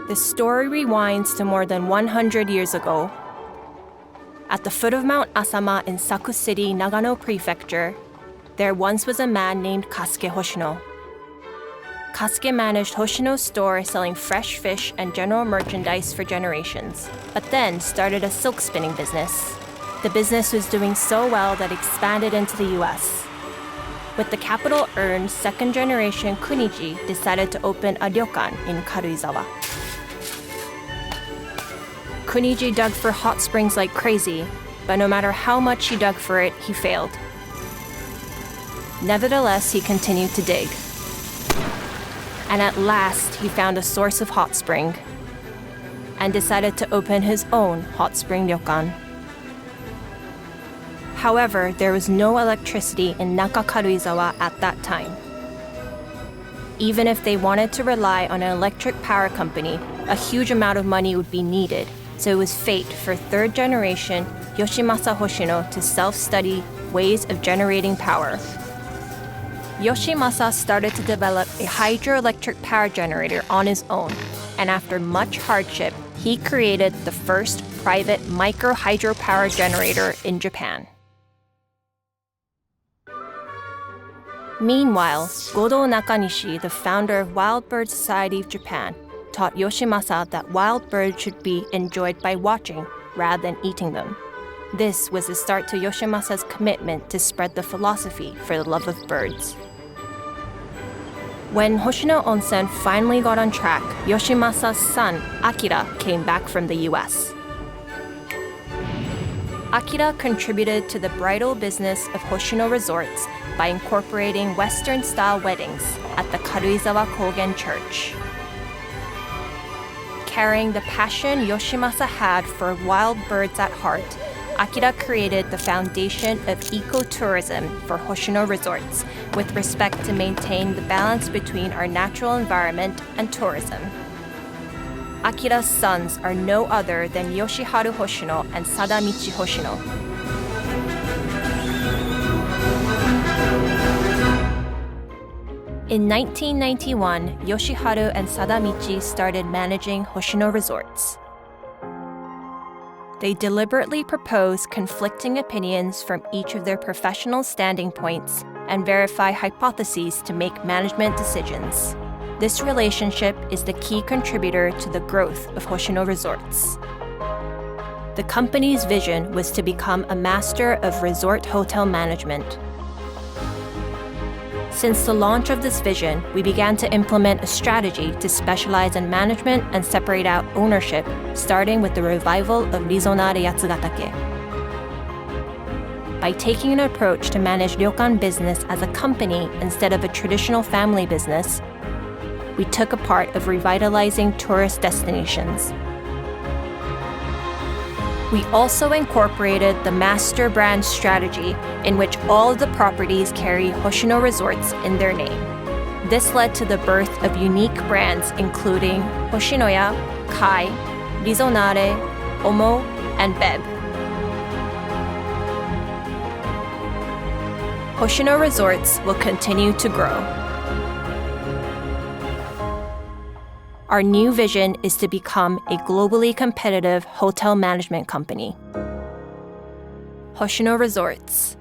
The story rewinds to more than 100 years ago. At the foot of Mount Asama in Saku City, Nagano Prefecture, there once was a man named Kasuke Hoshino. Kasuke managed Hoshino's store selling fresh fish and general merchandise for generations, but then started a silk spinning business. The business was doing so well that it expanded into the US. With the capital earned, second-generation Kuniji decided to open a ryokan in Karuizawa. Kuniji dug for hot springs like crazy, but no matter how much he dug for it, he failed. Nevertheless, he continued to dig. And at last, he found a source of hot spring and decided to open his own hot spring ryokan. However, there was no electricity in Naka Karuizawa at that time. Even if they wanted to rely on an electric power company, a huge amount of money would be needed, so it was fate for third-generation Yoshimasa Hoshino to self-study ways of generating power. Yoshimasa started to develop a hydroelectric power generator on his own, and after much hardship, he created the first private micro-hydropower generator in Japan. Meanwhile, Godo Nakanishi, the founder of Wild Bird Society of Japan, taught Yoshimasa that wild birds should be enjoyed by watching rather than eating them. This was the start to Yoshimasa's commitment to spread the philosophy for the love of birds. When Hoshino Onsen finally got on track, Yoshimasa's son, Akira, came back from the US. Akira contributed to the bridal business of HoshinoResorts by incorporating Western-style weddings at the Karuizawa Kogen Church. Carrying the passion Yoshimasa had for wild birds at heart, Akira created the foundation of ecotourism for HoshinoResorts with respect to maintain the balance between our natural environment and tourism. Akira's sons are no other than Yoshiharu Hoshino and Sadamichi Hoshino. In 1991, Yoshiharu and Sadamichi started managing HoshinoResorts. They deliberately propose conflicting opinions from each of their professional standing points and verify hypotheses to make management decisions. This relationship is the key contributor to the growth of HoshinoResorts. The company's vision was to become a master of resort hotel management. Since the launch of this vision, we began to implement a strategy to specialize in management and separate out ownership, starting with the revival of RISONARE Yatsugatake. By taking an approach to manage ryokan business as a company instead of a traditional family business, we took a part of revitalizing tourist destinations. We also incorporated the master brand strategy in which all of the properties carry HoshinoResorts in their name. This led to the birth of unique brands including Hoshinoya, Kai, RISONARE, Omo, and Beb. HoshinoResorts will continue to grow. Our new vision is to become a globally competitive hotel management company. HoshinoResorts.